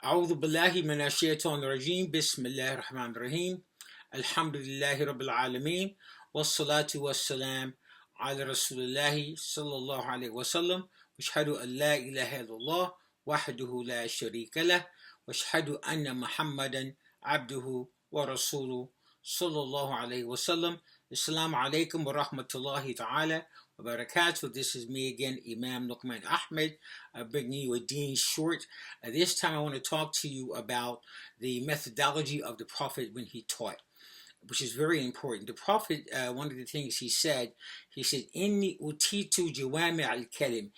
أعوذ بالله من الشيطان الرجيم بسم الله الرحمن الرحيم الحمد لله رب العالمين والصلاة والسلام على رسول الله صلى الله عليه وسلم واشهد أن لا إله إلا الله وحده لا شريك له واشهد أن محمدا عبده ورسوله صلى الله عليه وسلم. Assalamu alaikum wa rahmatullahi ta'ala wa barakatuh. This is me again, Imam Luqman Ahmad, bringing you a Deen short. This time I want to talk to you about the methodology of the Prophet when he taught, which is very important. The Prophet, one of the things he said, Inni utitu jawami al-kalim.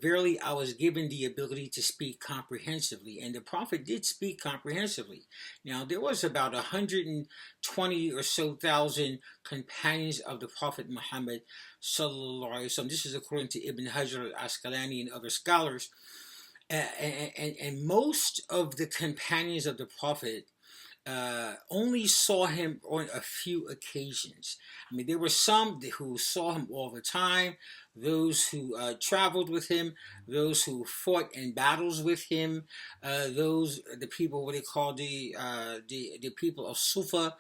Verily, I was given the ability to speak comprehensively, and the Prophet did speak comprehensively. Now, there was about 120 or so thousand companions of the Prophet Muhammad sallallahu alaihi wasallam. This is according to Ibn Hajar al-Asqalani and other scholars. And most of the companions of the Prophet only saw him on a few occasions. I mean, there were some who saw him all the time, those who traveled with him, those who fought in battles with him, the people, what they call the people of Sufa,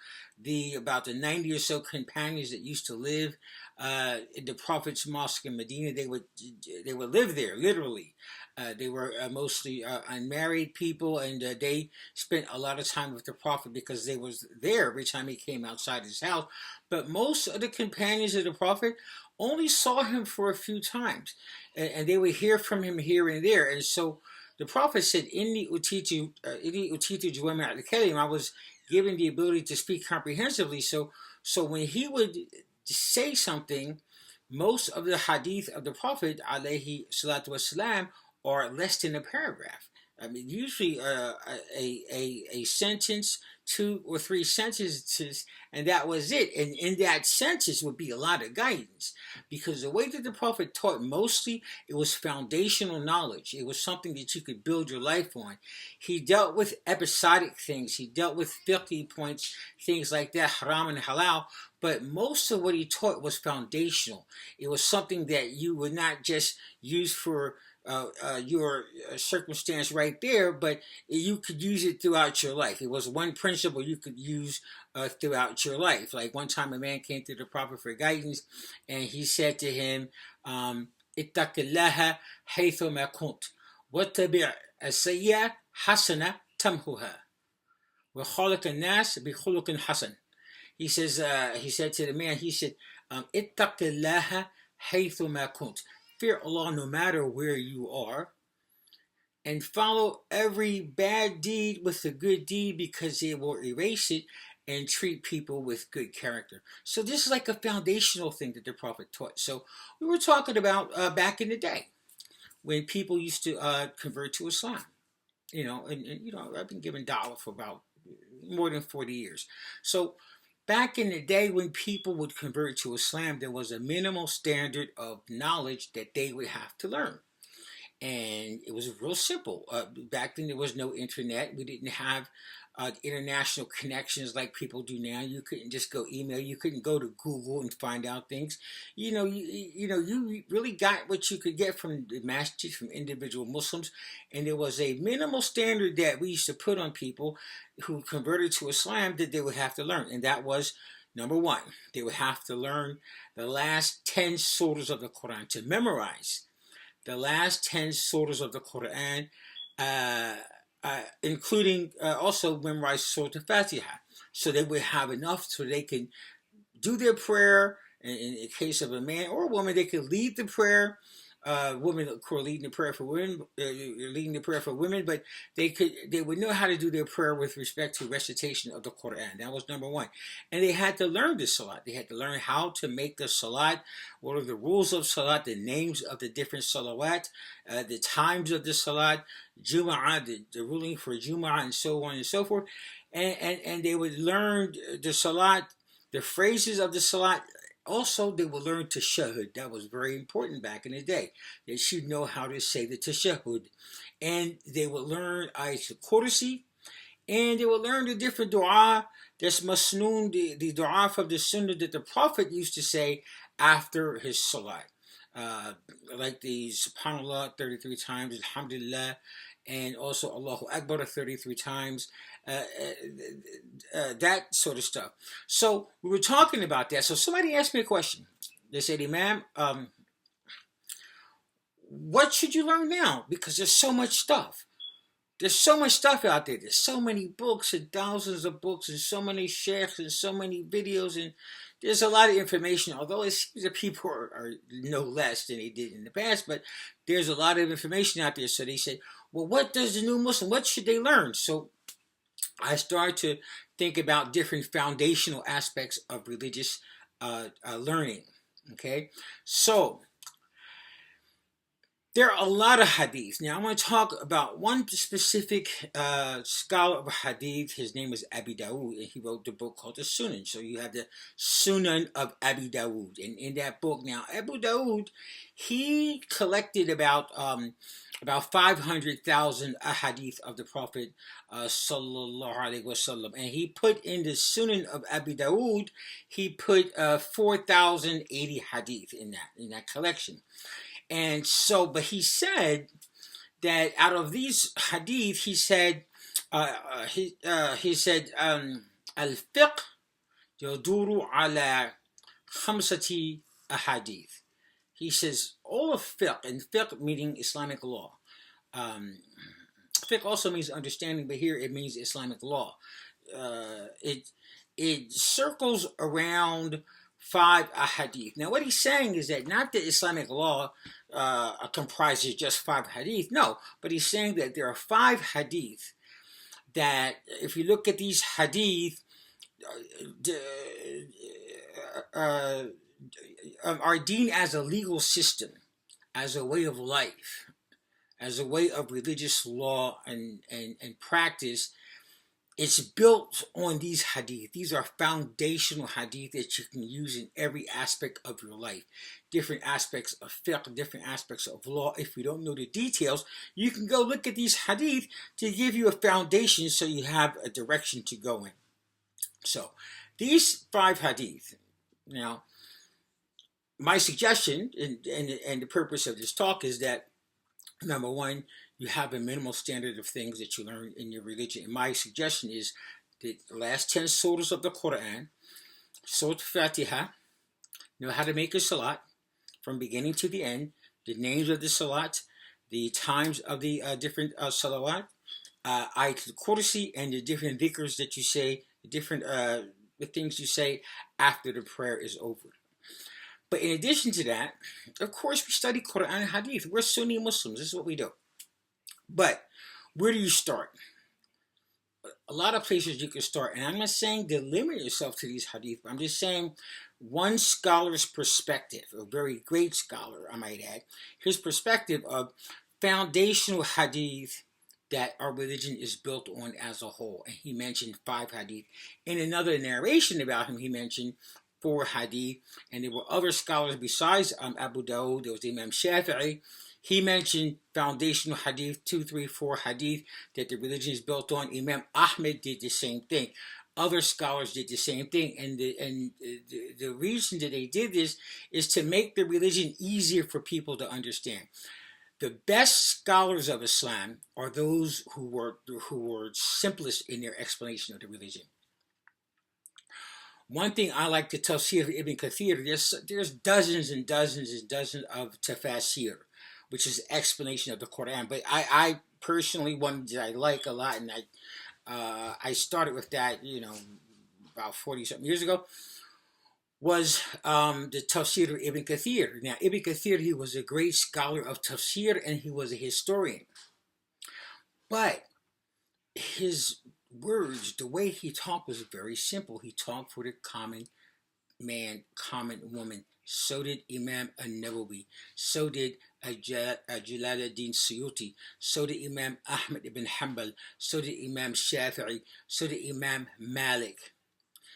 about the 90 or so companions that used to live in the Prophet's mosque in Medina. They would live there literally. They were mostly unmarried people, and they spent a lot of time with the Prophet because they was there every time he came outside his house. But most of the companions of the Prophet only saw him for a few times, and they would hear from him here and there. And so the Prophet said, "Inni utitu jawami' al-kalim." I was given the ability to speak comprehensively. So when he would say something, most of the hadith of the Prophet alayhi salatu wasalam are less than a paragraph. I mean, usually a sentence, two or three sentences, and that was it. And in that sentence would be a lot of guidance, because the way that the Prophet taught, mostly it was foundational knowledge. It was something that you could build your life on. He dealt with episodic things. He dealt with fiqh points, things like that, haram and halal. But most of what he taught was foundational. It was something that you would not just use for your circumstance right there, but you could use it throughout your life. It was one principle you could use throughout your life. Like one time a man came to the Prophet for guidance, and he said to him, ittaqillaha haythuma kunt wattabi' as-sayyi'ah hasana tamhuha wa khaliq an-nas bi khuluqin hasan. He said to the man, ittaqillaha haythuma kunt. Fear Allah no matter where you are, and follow every bad deed with a good deed, because it will erase it, and treat people with good character. So this is like a foundational thing that the Prophet taught. So we were talking about back in the day when people used to convert to Islam. And I've been giving dawah for about more than 40 years. So back in the day when people would convert to Islam, there was a minimal standard of knowledge that they would have to learn. And it was real simple. Back then there was no internet. We didn't have international connections like people do now. You couldn't just go email. You couldn't go to Google and find out things. You really got what you could get from the masjid, from individual Muslims. And there was a minimal standard that we used to put on people who converted to Islam that they would have to learn. And that was, number one, they would have to learn the last 10 surahs of the Quran, to memorize the last 10 surahs of the Quran, including also memorize Surah Al-Fatiha. So they would have enough so they can do their prayer. In the case of a man or a woman, they could lead the prayer. Women, of course, leading the prayer for women, but they would know how to do their prayer with respect to recitation of the Quran. That was number one. And they had to learn the salat. They had to learn how to make the salat, what are the rules of salat, the names of the different salawat, the times of the salat, Jum'ah, the ruling for Jum'ah, and so on and so forth. And they would learn the salat, the phrases of the salat. Also, they will learn tashahhud. That was very important back in the day. They should know how to say the tashahhud. And they will learn ayatul kursi. And they will learn the different dua. That's masnoon, the dua of the sunnah that the Prophet used to say after his salat. Like the subhanallah 33 times, alhamdulillah, and also Allahu Akbar 33 times, that sort of stuff. So we were talking about that. So somebody asked me a question. They said, Imam, what should you learn now? Because there's so much stuff. There's so much stuff out there. There's so many books and thousands of books and so many sheikhs and so many videos, and there's a lot of information. Although it seems that people are no less than they did in the past, but there's a lot of information out there. So they said, well, what does the new Muslim, what should they learn? So I started to think about different foundational aspects of religious learning. Okay, so there are a lot of hadith. Now, I want to talk about one specific scholar of hadith. His name is Abi Dawood, and he wrote the book called the Sunan. So you have the Sunan of Abi Dawood. And in that book, now, Abu Dawood, he collected about 500,000 ahadith of the Prophet sallallahu alaihi wasallam. And he put in the Sunan of Abi Dawood, he put 4,080 hadith in that collection. And so, but he said that out of these hadith, he said, al-fiqh yaduru ala khamsati ahadith. He says all of fiqh, and fiqh meaning Islamic law. Fiqh also means understanding, but here it means Islamic law. It circles around 5 ahadith. Now, what he's saying is that not that Islamic law comprises just 5 hadith, no, but he's saying that there are 5 hadith that, if you look at these hadith, are Deen as a legal system, as a way of life, as a way of religious law and practice. It's built on these hadith. These are foundational hadith that you can use in every aspect of your life. Different aspects of fiqh, different aspects of law. If you don't know the details, you can go look at these hadith to give you a foundation so you have a direction to go in. So, these 5 hadith. Now, my suggestion and the purpose of this talk is that, number one, you have a minimal standard of things that you learn in your religion. And my suggestion is that the last 10 surahs of the Quran, Surah Fatiha, know how to make a salat from beginning to the end, the names of the salat, the times of the different salawat, Ayatul Kursi, and the different dhikrs that you say, the different the things you say after the prayer is over. But in addition to that, of course, we study Quran and Hadith. We're Sunni Muslims. This is what we do. But where do you start? A lot of places you can start. And I'm not saying to limit yourself to these hadith. I'm just saying one scholar's perspective, a very great scholar, I might add, his perspective of foundational hadith that our religion is built on as a whole. And he mentioned 5 hadith. In another narration about him, he mentioned 4 hadith. And there were other scholars besides Abu Dawood. There was Imam Shafi'i. He mentioned foundational hadith, 2, 3, 4 hadith that the religion is built on. Imam Ahmad did the same thing. Other scholars did the same thing. And the reason that they did this is to make the religion easier for people to understand. The best scholars of Islam are those who were simplest in their explanation of the religion. One thing I like to tafsir of Ibn Kathir, there's dozens and dozens and dozens of tafsir, which is explanation of the Quran. But I personally, one that I like a lot, and I started with that, about 40-something years ago, was the tafsir of Ibn Kathir. Now, Ibn Kathir, he was a great scholar of tafsir, and he was a historian. But his words, the way he talked was very simple. He talked for the common man, common woman. So did Imam An-Nawawi. So did Jalaluddin Suyuti. So did Imam Ahmad ibn Hanbal. So did Imam Shafi'i. So did Imam Malik.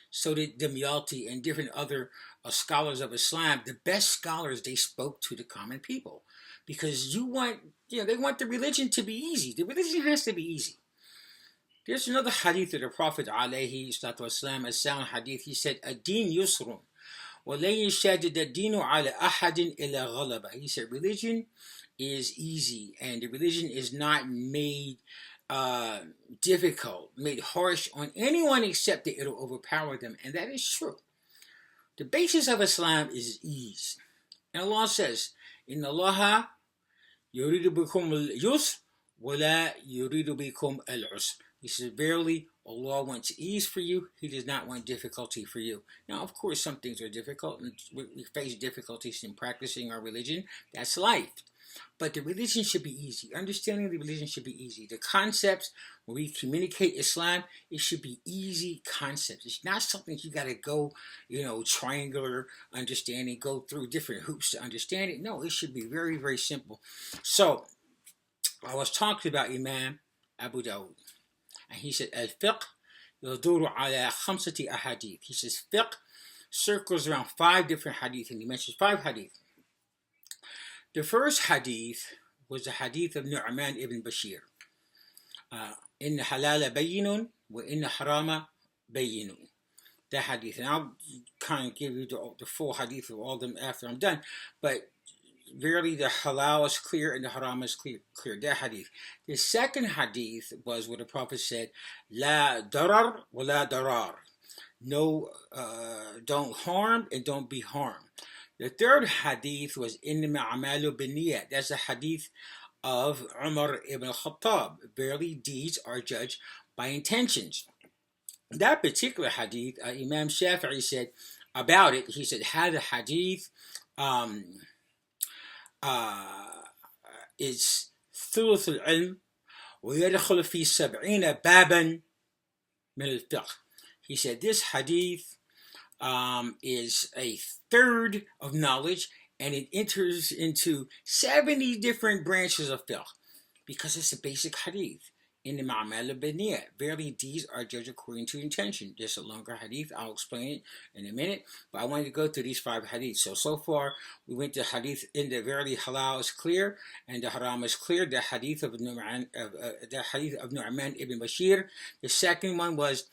So did Dimyati and different other scholars of Islam. The best scholars, they spoke to the common people. Because they want the religion to be easy. The religion has to be easy. There's another hadith of the Prophet alayhi salatu wasalam, a sound hadith. He said, "Ad-Deen yusrun, wa la yashadid ad-Deenu ala ahadin illa ghalaba." He said, religion is easy, and the religion is not made difficult, made harsh on anyone except that it'll overpower them, and that is true. The basis of Islam is ease. And Allah says, "Inna Allah yuridu bikum al-yusr wa la yuridu bikum al-usr." He says, verily, Allah wants ease for you. He does not want difficulty for you. Now, of course, some things are difficult, and we face difficulties in practicing our religion. That's life. But the religion should be easy. Understanding the religion should be easy. The concepts, when we communicate Islam, it should be easy concepts. It's not something you got to go, triangular understanding, go through different hoops to understand it. No, it should be very, very simple. So, I was talking about Imam Abu Dawud. And he said, Al-fiqh yaduru ala khamsati ahadith. He says, fiqh circles around 5 different hadith, and he mentions 5 hadith. The first hadith was the hadith of Nu'man ibn Bashir. Inna halala bayyinun wa inna harama bayyinun. That hadith. And I'll kind of give you the full hadith of all of them after I'm done. But verily the halal is clear and the haram is clear. That hadith. The second hadith was where the Prophet said, La darar wa la darar. No, don't harm and don't be harmed. The third hadith was Innama amalu binniyat. That's a hadith of Umar ibn Khattab. Verily, deeds are judged by intentions. That particular hadith, Imam Shafi'i said about it, he said, هذا hadith is ثلث العلم ويدخل في 70 بابا من الفقه. He said, this hadith is a third of knowledge, and it enters into 70 different branches of fiqh, because it's a basic hadith. In the Ma'amal al-Baniyah, verily deeds are judged according to intention. There's a longer hadith, I'll explain it in a minute, but I wanted to go through these 5 hadiths. So far, we went to hadith in the verily halal is clear, and the haram is clear, the hadith of Nu'man ibn Bashir. The second one was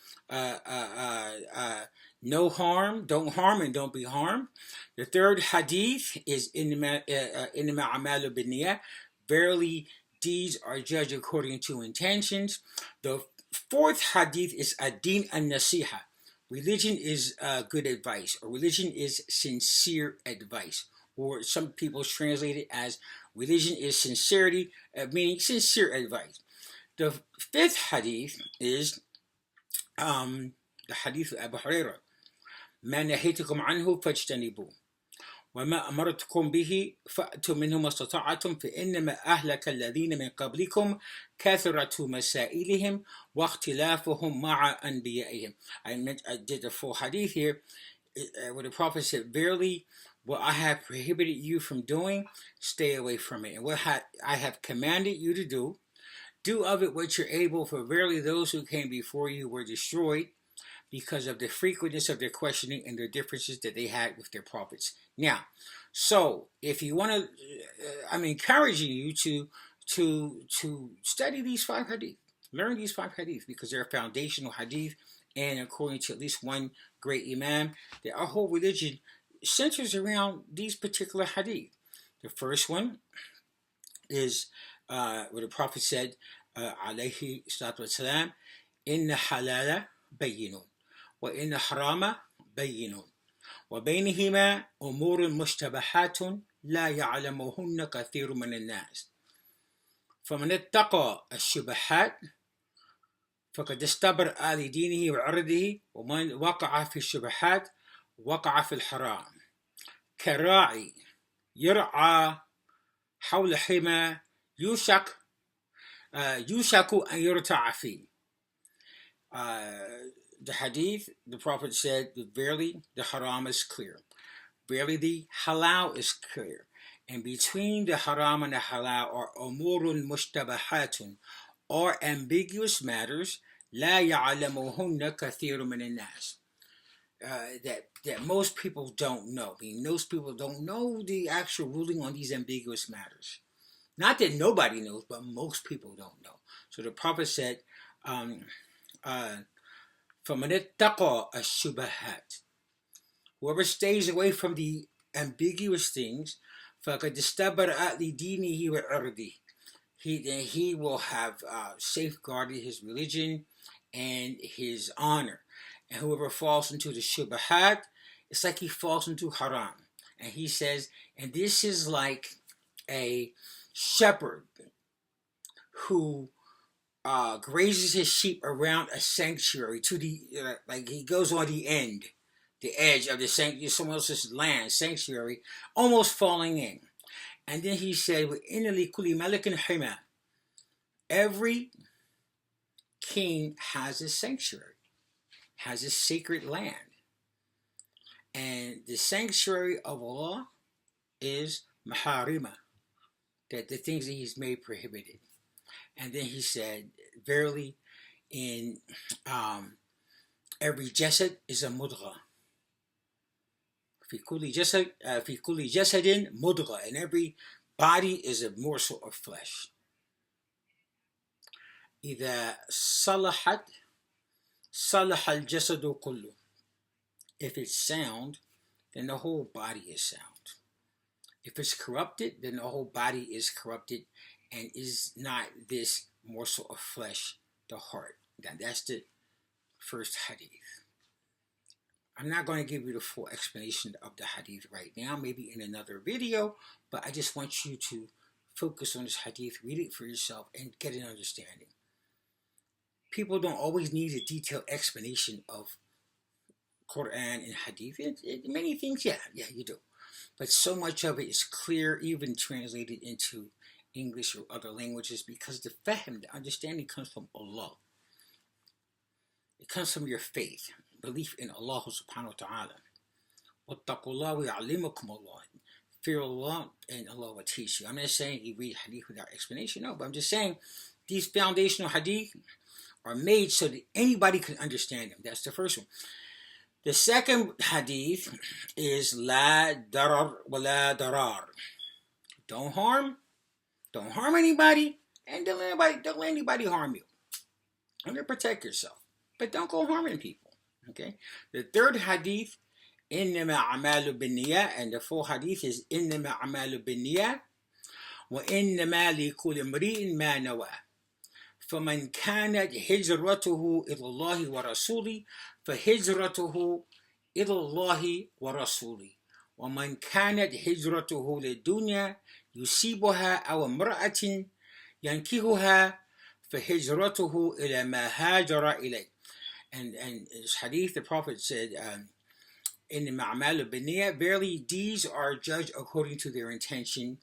no harm, don't harm and don't be harmed. The third hadith is in the Ma'amal al-Baniyah, verily deeds are judged according to intentions. The fourth hadith is Deen and Nasiha. Religion is good advice, or religion is sincere advice, or some people translate it as religion is sincerity, meaning sincere advice. The fifth hadith is the hadith of Abu Hurairah. ما نهيتكم عنه فاجتنبوه وما أمرتكم به فأتوا منه ما استطعتم فإنما أهلك الذين من قبلكم كثرة مسائلهم واختلافهم مع أنبيائهم. I did the full hadith here where the Prophet said, verily what I have prohibited you from doing, stay away from it, and what I have commanded you to do of it what you're able, for verily those who came before you were destroyed because of the frequentness of their questioning and their differences that they had with their prophets. Now, so if you want to, I'm encouraging you to study these 5 hadith, learn these 5 hadith, because they're foundational hadith, and according to at least one great imam, that our whole religion centers around these particular hadith. The first one is where the Prophet said, alayhi salatu wasalam, inna halala bayyinun wa inna harama bayyinun wa baynihima umurun mushtabahatun la ya'lamuhunna kathirun min an-nas faman ittaqa ash-shubahat faqad istabra li dinihi wa 'irdihi wa man waqa'a fi ash-shubahat waqa'a fi al-haram kara'i yar'a hawla hima yushaku an yurta'a fi. The hadith, the Prophet said, verily the haram is clear. Verily the halal is clear. And between the haram and the halal are umurun mushtabahatun, or ambiguous matters, la ya'lamuhunna kathirun min an-nas. That most people don't know. I mean, most people don't know the actual ruling on these ambiguous matters. Not that nobody knows, but most people don't know. So the Prophet said, فَمَنِ اتَّقَى الشُّبَهَاتِ, whoever stays away from the ambiguous things, فَقَدْ اسْتَبْرَأَ لِدِينِهِ وَعِرْضِهِ. He will have safeguarded his religion and his honor. And whoever falls into the shubahat, it's like he falls into haram. And he says, and this is like a shepherd who grazes his sheep around a sanctuary to the like he goes on the edge of the sanctuary, someone else's land sanctuary, almost falling in. And then he said, وَإِنَّ لِكُلِّ مَلِكٍ حِمَى. Every king has a sanctuary, has a sacred land. And the sanctuary of Allah is maharima, that the things that he's made prohibited. And then he said, verily, in every jasad is a mudgha. في كل جسد مضغة, and every body is a morsel of flesh. إذا صلحت صلح الجسد كله. If it's sound, then the whole body is sound. If it's corrupted, then the whole body is corrupted, and is not this morsel of flesh the heart. Now that's the first hadith. I'm not going to give you the full explanation of the hadith right now, maybe in another video, but I just want you to focus on this hadith, read it for yourself, and get an understanding. People don't always need a detailed explanation of Quran and hadith. Many things, yeah, you do. But so much of it is clear, even translated into English or other languages, because the fahm, the understanding, comes from Allah. It comes from your faith, belief in Allah subhanahu wa ta'ala. وَاتَّقُوا اللَّهَ وَيُعَلِّمُكُمُ اللَّهُ. Fear Allah and Allah will teach you. I'm not saying you read hadith without explanation, no, but I'm just saying these foundational hadith are made so that anybody can understand them. That's the first one. The second hadith is La darar wa la darar. Don't harm anybody, and don't let anybody harm you. And to protect yourself, but don't go harming people. Okay. The third hadith, إنما أعمال بالنيات, and the full hadith is إنما أعمال بالنيات وإنما لكل امرئ ما نوى. فمن كانت هجرته إلى الله ورسوله فهجرته إلى الله ورسوله ومن كانت هجرته للدنيا يصيبها أو امرأة ينكحها فهجرته إلى ما هاجر إليه. And this hadith, the Prophet said, in the ma'amal biniyah, verily deeds are judged according to their intention,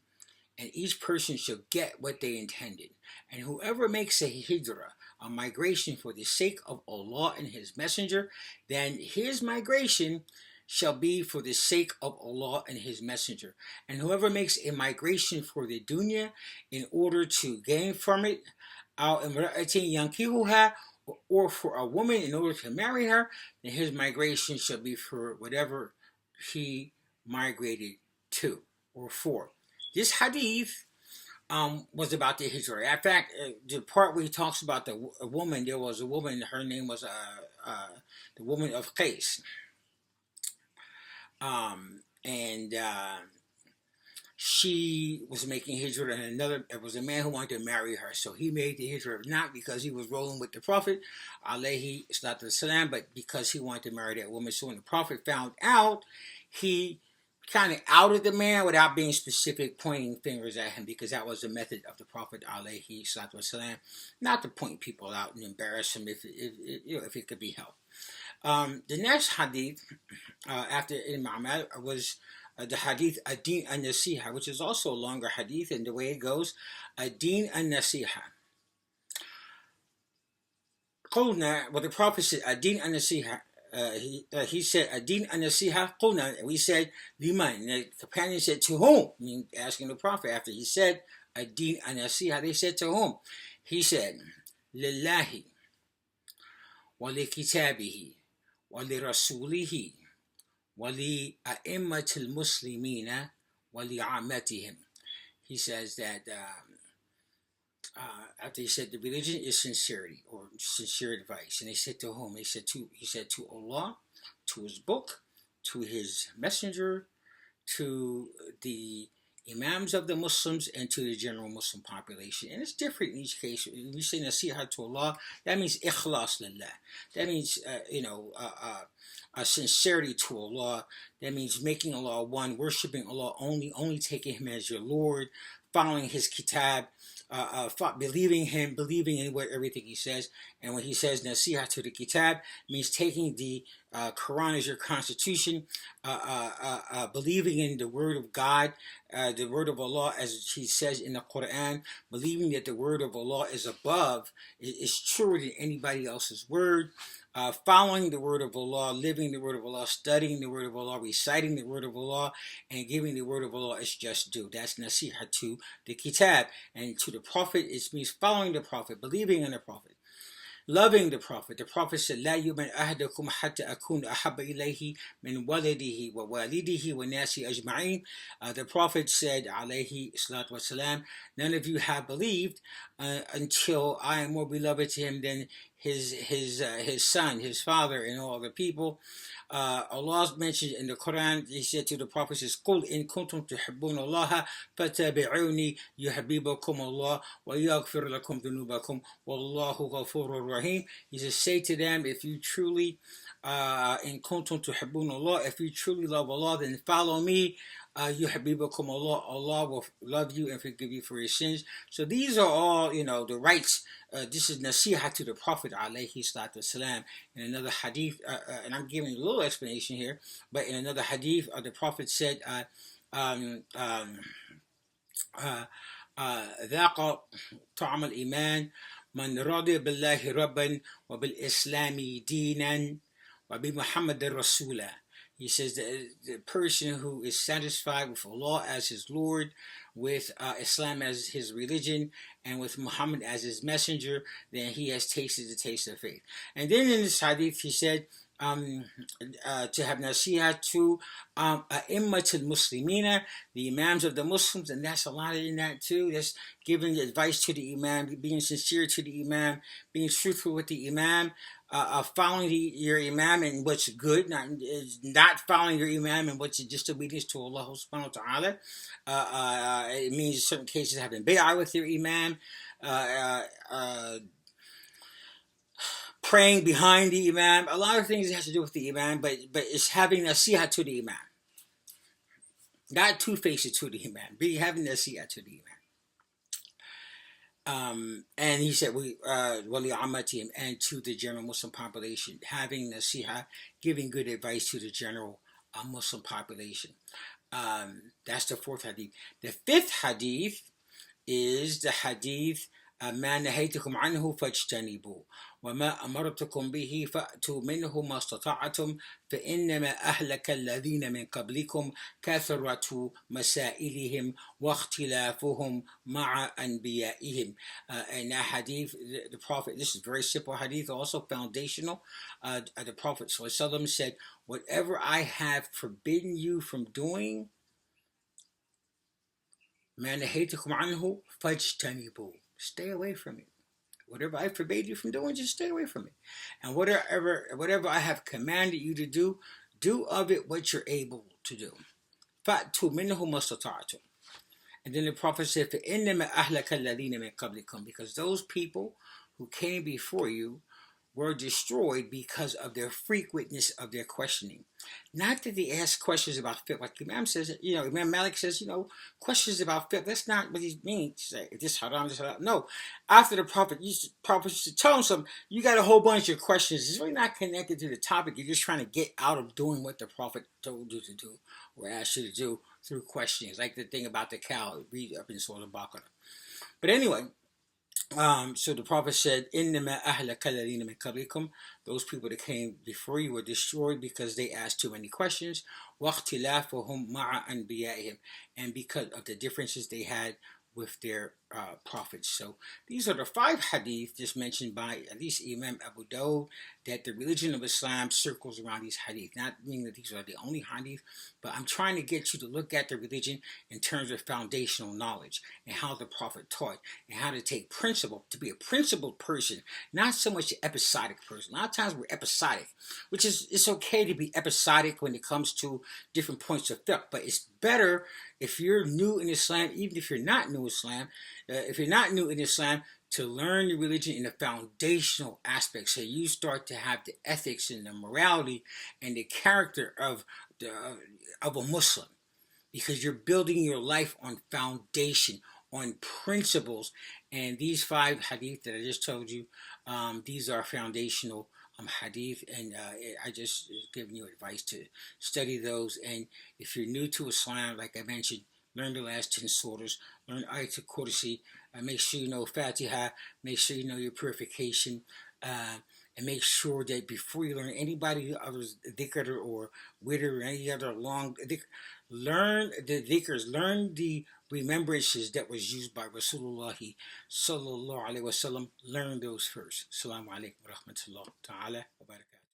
and each person shall get what they intended. And whoever makes a hijrah, a migration for the sake of Allah and His Messenger, then his migration shall be for the sake of Allah and His Messenger. And whoever makes a migration for the dunya in order to gain from it, aw imra'atin yankihuha, or for a woman in order to marry her, then his migration shall be for whatever he migrated to or for. This hadith was about the hijrah. In fact, the part where he talks about a woman, there was a woman, her name was the woman of Qais. She was making hijrah, and it was a man who wanted to marry her. So he made the hijrah, not because he was rolling with the Prophet, alayhi salatu wasalam, but because he wanted to marry that woman. So when the Prophet found out, he kind of outed the man without being specific, pointing fingers at him, because that was the method of the Prophet, alayhi salatu wasalam, not to point people out and embarrass them if it could be helped. The next hadith after Imam was the hadith Deen an-Nasiha, which is also a longer hadith, and the way it goes, Deen an-Nasiha. Qulna, what the Prophet said, Deen an-Nasiha, he said, Deen an-Nasiha, Qulna, we said, Liman, and the companion said, to whom? I mean, asking the Prophet after he said, Deen an-Nasiha, they said, to whom? He said, Lillahi, wa li kitabihi, wa li rasulihi, وَلِأَئِمَّةِ الْمُسْلِمِينَ وَلِعَامَّتِهِمْ. He says that after he said the religion is sincerity, or sincere advice, and they said to whom? He said to Allah, to His book, to His messenger, to the Imams of the Muslims and to the general Muslim population. And it's different in each case. When we say nasiha to Allah, that means ikhlas lillah. That means, sincerity to Allah. That means making Allah one, worshiping Allah only taking Him as your Lord, following His kitab, believing Him, believing in everything He says. And when He says nasiha to the kitab, means taking the Quran as your constitution, believing in the word of God, the word of Allah, as He says in the Quran, believing that the word of Allah is above, is truer than anybody else's word, following the word of Allah, living the word of Allah, studying the word of Allah, reciting the word of Allah, and giving the word of Allah its just due. That's nasiha to the kitab. And to the Prophet, it means following the Prophet, believing in the Prophet, loving the Prophet. The Prophet said, لا يؤمن أحدكم حتى أكون أحب إليه من ولده ووالده والناس أجمعين. The Prophet said, عليه الصلاة والسلام, none of you have believed until I am more beloved to him than his son, his father, and all the people. Allah mentioned in the Quran, He said to the Prophet, says, قُلْ إِن كُنْتُمْ تُحِبُّونَ اللَّهَ فَاتَّبِعُونِي يُحْبِبْكُمُ اللَّهُ وَيَغْفِرْ لَكُمْ ذُنُوبَكُمْ وَاللَّهُ غَفُورٌ رَحِيمٌ. He says, say to them, if you truly, إِن كُنْتُمْ تُحِبُّونَ اللَّهَ, if you truly love Allah, then follow me. يُحْبِبْكُمُ اللَّهُ, Allah will love you and forgive you for your sins. So these are all, the rights. This is nasiha to the Prophet alayhi salatu wasalam. In another hadith, and I'm giving a little explanation here, but in another hadith, the Prophet said, ذاق طعم الإيمان من رضي بالله ربا وبالإسلام دينا وبمحمد رسولا. He says that the person who is satisfied with Allah as his Lord, with Islam as his religion, and with Muhammad as his messenger, then he has tasted the taste of faith. And then in this hadith, he said, to have nasiha to a'immatul muslimina, the imams of the Muslims, and that's a lot in that too. That's giving advice to the imam, being sincere to the imam, being truthful with the imam, following your imam in what's good, not following your imam in what's disobedience to Allah subhanahu wa ta'ala. It means in certain cases having bay'ah with your imam, praying behind the imam. A lot of things it has to do with the imam, but it's having nasiha to the imam. Not two-faced to the imam, be having nasiha to the imam. And he said, wali amatim, and to the general Muslim population, having nasiha, giving good advice to the general Muslim population. That's the fourth hadith. The fifth hadith is the hadith, ما نهيتكم عنه فاجتنبوا وما أمرتكم به فأتوا منه ما استطعتم فإنما أهلك الذين من قبلكم كثرة مسائلهم واختلافهم مع أنبيائهم. And that hadith, the Prophet, this is very simple hadith, also foundational. The Prophet ﷺ said, whatever I have forbidden you from doing, ما نهيتكم عنه فاجتنبوا, stay away from it. Whatever I forbade you from doing, just stay away from it. And whatever I have commanded you to do, do of it what you're able to do. فَأْتُوا مِنْهُ مَا اسْتَطَعْتُمْ. And then the Prophet said, فَإِنَّمَا أَهْلَكَ الَّذِينَ مِنْ قَبْلِكُمْ, because those people who came before you were destroyed because of their frequentness of their questioning. Not that they ask questions about fiqh, like Imam says, Imam Malik says, questions about fiqh. That's not what he means. Say, this haram, this haram. No. After the Prophet used to tell him something, you got a whole bunch of questions. It's really not connected to the topic. You're just trying to get out of doing what the Prophet told you to do or asked you to do through questions. Like the thing about the cow, read up in Surah Al-Baqarah. But anyway, so the Prophet said, إِنَّمَا أَهْلَكَ الَّذِينَ مِنْ قَبْلِكُمْ, those people that came before you were destroyed because they asked too many questions. وَاخْتِلَافُهُمْ مَعَ أَنْبِيَائِهِمْ, and because of the differences they had with their prophets. So these are the 5 hadith just mentioned by at least Imam Abu Dawud, that the religion of Islam circles around these hadith. Not meaning that these are the only hadith, but I'm trying to get you to look at the religion in terms of foundational knowledge and how the prophet taught and how to take principle, to be a principled person, not so much an episodic person. A lot of times we're episodic, which is, it's okay to be episodic when it comes to different points of fiqh, but it's better if you're new in Islam, even if you're not new in Islam, to learn the religion in the foundational aspects. So you start to have the ethics and the morality and the character of a Muslim, because you're building your life on foundation, on principles. And these 5 hadith that I just told you, these are foundational hadith, and I just giving you advice to study those. And if you're new to Islam, like I mentioned, learn the last 10 surahs, learn Ayatul Kursi, make sure you know Fatiha, make sure you know your purification, and make sure that before you learn anybody other's dhikr or witr or any other long dhikr, learn the dhikrs, learn the remembrances that was used by Rasulullah sallallahu alaihi wasallam. Learn those first. Assalamu alaikum wa rahmatullahi ta'ala wa barakatuh.